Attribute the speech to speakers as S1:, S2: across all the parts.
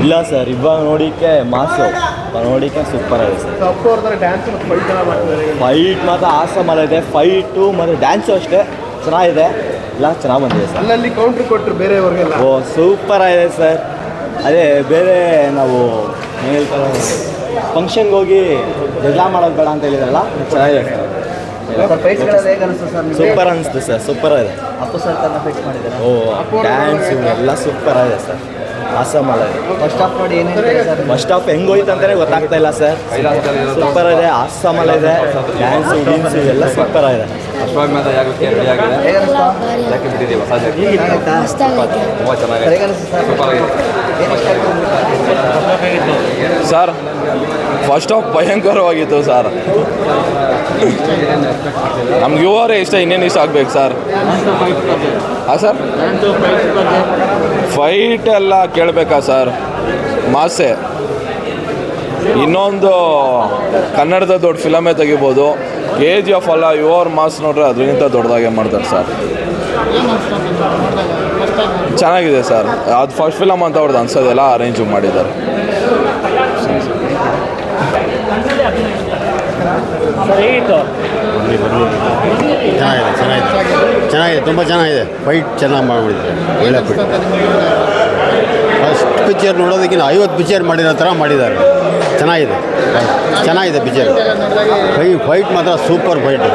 S1: ಇಲ್ಲ ಸರ್, ಇವಾಗ ನೋಡಿಕ್ಕೆ ಮಾಸು ನೋಡಿಕ್ಕೆ ಸೂಪರ್ ಆಗಿದೆ ಸರ್. ಫೈಟ್ ಮಾತ್ರ ಆಸಮ್ ಇದೆ. ಫೈಟು ಮತ್ತು ಡ್ಯಾನ್ಸು ಅಷ್ಟೇ ಚೆನ್ನಾಗಿದೆ. ಎಲ್ಲ ಚೆನ್ನಾಗಿ ಬಂದಿದೆ ಸರ್.
S2: ಅಲ್ಲಲ್ಲಿ ಕೌಂಟ್ರ್ ಕೊಟ್ಟರು ಬೇರೆಯವ್ರಿಗೆಲ್ಲ.
S1: ಓ ಸೂಪರ್ ಆಗಿದೆ ಸರ್. ಅದೇ ಬೇರೆ ನಾವು ಫಂಕ್ಷನ್ಗೆ ಹೋಗಿ ಜಗಳ ಮಾಡೋದು ಬೇಡ ಅಂತ ಹೇಳಿದ್ರಲ್ಲ, ಚೆನ್ನಾಗಿದೆ ಸರ್. ಸೂಪರ್ ಅನಿಸ್ತು ಸರ್. ಸೂಪರ್ ಆಗಿದೆ. ಓ ಡ್ಯಾನ್ಸು ಎಲ್ಲ ಸೂಪರ್ ಆಗಿದೆ ಸರ್. ಆಸಮ್ ಅಲ್ಲ.
S3: ಫಸ್ಟ್ ಹಾಫ್ ನೋಡಿ ಏನೇನು ಸರ್?
S1: ಫಸ್ಟ್ ಹಾಫ್ ಹೆಂಗೆ ಹೋಯ್ತು ಅಂತಲೇ ಗೊತ್ತಾಗ್ತಾ ಇಲ್ಲ ಸರ್. ಸೂಪರ್ ಇದೆ. ಆಸಮ್ ಅಲ್ಲ ಇದೆ. ಡ್ಯಾನ್ಸು ಗೀನ್ಸು ಎಲ್ಲ ಸೂಪರ್ ಆಗಿದೆ.
S4: ಸರ್ ಫಸ್ಟ್ ಹಾಫ್ ಭಯಂಕರವಾಗಿತ್ತು ಸರ್. ನಮ್ಗೆ ಇವರೇ ಇಷ್ಟ, ಇನ್ನೇನು ಇಷ್ಟ ಆಗ್ಬೇಕು ಸರ್. ಹಾಂ ಸರ್, ಫೈಟ್ ಎಲ್ಲ ಕೇಳಬೇಕಾ ಸರ್? ಮಾಸೆ ಇನ್ನೊಂದು ಕನ್ನಡದ ದೊಡ್ಡ ಫಿಲಮೇ ತೆಗಿಬೋದು. KGF ಅಲ್ಲ, ಯುವರ್ ಮಾಸ್ ನೋಡ್ರೆ ಅದಕ್ಕಿಂತ ದೊಡ್ಡದಾಗೆ ಮಾಡ್ತಾರೆ ಸರ್. ಚೆನ್ನಾಗಿದೆ ಸರ್. ಅದು ಫಸ್ಟ್ ಫಿಲಮ್ ಅಂತ ಅವ್ರದ್ದು ಅನ್ಸೋದೆಲ್ಲ ಅರೇಂಜು ಮಾಡಿದ್ದಾರೆ.
S5: ಚೆನ್ನಾಗಿದೆ, ತುಂಬ ಚೆನ್ನಾಗಿದೆ. ಫೈಟ್ ಚೆನ್ನಾಗಿ ಮಾಡಿಬಿಟ್ಟಿದ್ದಾರೆ. ಒಳ್ಳೆ ಫೈಟ್. ಫಸ್ಟ್ ಪಿಕ್ಚರ್ ನೋಡೋದಕ್ಕಿಂತ 50 ಪಿಕ್ಚರ್ ಮಾಡಿರೋ ಥರ ಮಾಡಿದ್ದಾರೆ. ಚೆನ್ನಾಗಿದೆ ಪಿಕ್ಚರ್. ಫೈಟ್ ಮಾತ್ರ ಸೂಪರ್ ಫೈಟ್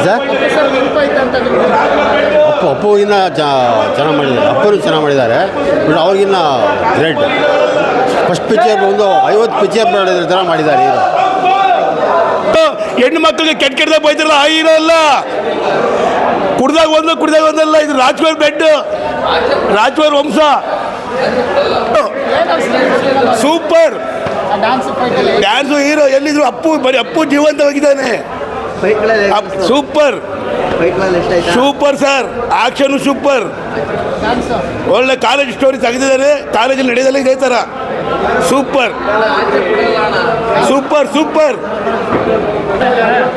S5: ಸರ್. ಅಪ್ಪುಗಿನ್ನ ಚೆನ್ನಾಗಿ ಮಾಡಿದ್ದಾರೆ. ಅಪ್ಪರು ಚೆನ್ನಾಗಿ ಮಾಡಿದ್ದಾರೆ. ಬಟ್ ಅವ್ರಿಗಿನ್ನ ಗ್ರೇಟ್. ಫಸ್ಟ್ ಪಿಕ್ಚರ್ ಒಂದು 50 ಪಿಕ್ಚರ್ ಮಾಡಿದ್ರ ಥರ ಮಾಡಿದ್ದಾರೆ.
S6: ಹೆಣ್ಣು ಮಕ್ಕಳಿಗೆ ಕೆಟ್ಟದಾಗ ಬೈತಾರಲ್ಲ, ಆ ಹೀರೋ ಅಲ್ಲ. ಕುಡ್ದಾಗ ಒಂದಲ್ಲ. ಇದು ರಾಜ್ಕುಮಾರ್ ಬೆಡ್, ರಾಜ್ಕುಮಾರ್ ವಂಶ. Super dance. ಹೀರೋ ಎಲ್ಲಿದ್ರು ಅಪ್ಪು ಜೀವಂತವಾಗಿದ್ದಾನೆ. Super sir. Action super. ಒಳ್ಳೆ ಕಾಲೇಜ್ ಸ್ಟೋರಿ ತೆಗೆದಿದ್ದಾರೆ. ಕಾಲೇಜಲ್ಲಿ ನಡೆಯೋದಲ್ಲ ಇದೇ ಥರ. ಸೂಪರ್.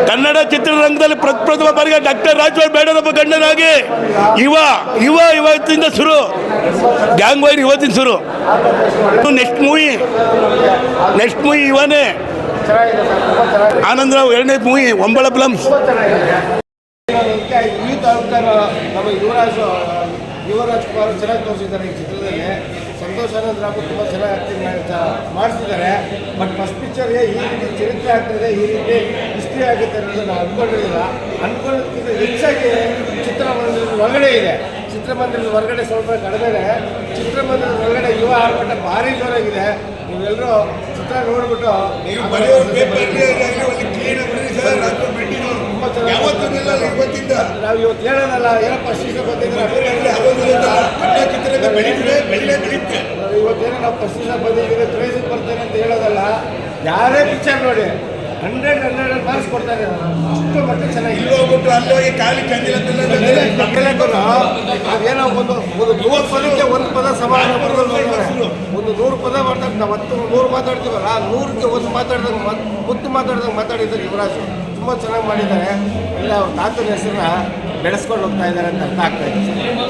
S6: ಕನ್ನಡ ಚಿತ್ರರಂಗದಲ್ಲಿ ಪ್ರಪ್ರಥಮ ಬಾರಿಗೆ ಡಾಕ್ಟರ್ ರಾಜ್ಕುಮಾರ್ ಬೇಡರಪ್ಪ ಗಂಡನಾಗಿ ಇವತ್ತಿಂದ ಶುರು. ಗ್ಯಾಂಗ್ ವೈರ್ ಇವತ್ತಿನ ಶುರು. ನೆಕ್ಸ್ಟ್ ಮೂವಿ ಇವನೇ. ಆನಂದರಾವ್ ಎರಡನೇ ಮೂವಿ ಒಂಬಳ ಫಿಲಮ್ಸ್.
S2: ಈ ತಾಲೂಕರ ನಮ್ಮ ಯುವರಾಜ್ ಕುಮಾರ್ ಚೆನ್ನಾಗಿ ತೋರಿಸಿದ್ದಾರೆ ಈ ಚಿತ್ರದಲ್ಲಿ. ಸಂತೋಷ್ ಆನಂದರಾವ್ ತುಂಬ ಚೆನ್ನಾಗಿ ಆ್ಯಕ್ಟಿಂಗ್ ಮಾಡಿಸಿದ್ದಾರೆ. ಬಟ್ ಫಸ್ಟ್ ಪಿಕ್ಚರ್ಗೆ ಈ ರೀತಿ ಚರಿತ್ರೆ ಆಗ್ತದೆ, ಈ ರೀತಿ ಹಿಸ್ಟ್ರಿ ಆಗುತ್ತೆ ಅನ್ನೋದು ನಾವು ಅಂದ್ಕೊಳ್ಳೋದಕ್ಕಿಂತ ಹೆಚ್ಚಾಗಿ ಚಿತ್ರಮಂದಿರದ ಹೊರಗಡೆ ಇದೆ. ಚಿತ್ರಮಂದಿರದ ಹೊರಗಡೆ ಸ್ವಲ್ಪ ಕಡಿಮೆ. ಚಿತ್ರಮಂದಿರದ ಹೊರಗಡೆ ಯುವ ಆರ್ಭಟ ಭಾರಿ ಜೋರಾಗಿದೆ. ನೀವೆಲ್ಲರೂ ಚಿತ್ರ ನೋಡ್ಬಿಟ್ಟು ನಾವು ಇವತ್ತು ಹೇಳೋದಲ್ಲ, ಏನಪ್ಪ ಶೀರ್ಷ ಬಂದಿದ್ರೆ ಇವತ್ತೇನೋ ನಾವು ಫಸ್ಟ್ ಬಂದಿದ್ದೀವಿ, ಕ್ರೇಜಿಗೆ ಬರ್ತೇನೆ ಅಂತ ಹೇಳೋದಲ್ಲ. ಯಾರೇ ಪಿಕ್ಚರ್ ನೋಡಿ 100 ಮಾರ್ಕ್ಸ್ ಕೊಡ್ತಾರೆ. ಅಷ್ಟು ಮಟ್ಟ ಚೆನ್ನಾಗಿ ಹೋಗ್ಬಿಟ್ಟು ಅಲ್ಲೋಗಿ ಖಾಲಿ ಅದೇನೋ ಒಂದು 100 ಪದಕ್ಕೆ ಒಂದು ಪದ ಸಮಾನ ಒಂದು 100 ಪದ ಮಾತಾಡ್ತಾರೆ. ನಾವು 100 ಮಾತಾಡ್ತೀವಲ್ಲ, 100ಕ್ಕೆ ಒಂದು ಮಾತಾಡ್ದಂಗೆ ಮಾತಾಡಿದ್ದಾರೆ ಯುವರಾಜು. ತುಂಬ ಚೆನ್ನಾಗಿ ಮಾಡಿದ್ದಾರೆ. ಎಲ್ಲ ಅವ್ರ ತಾತನ ಹೆಸರನ್ನ ಬೆಳೆಸ್ಕೊಂಡು ಹೋಗ್ತಾ ಇದ್ದಾರೆ ಅಂತ ಅರ್ಥ ಆಗ್ತಾ ಇದೆ.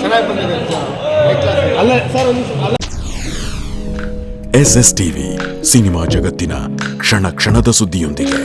S2: ಚೆನ್ನಾಗಿ ಬಂದಿದೆ ಅಲ್ಲ ಸರ್.
S7: SSTV ಸಿನಿಮಾ ಜಗತ್ತಿನ ಕ್ಷಣ ಕ್ಷಣದ ಸುದ್ದಿಯೊಂದಿಗೆ.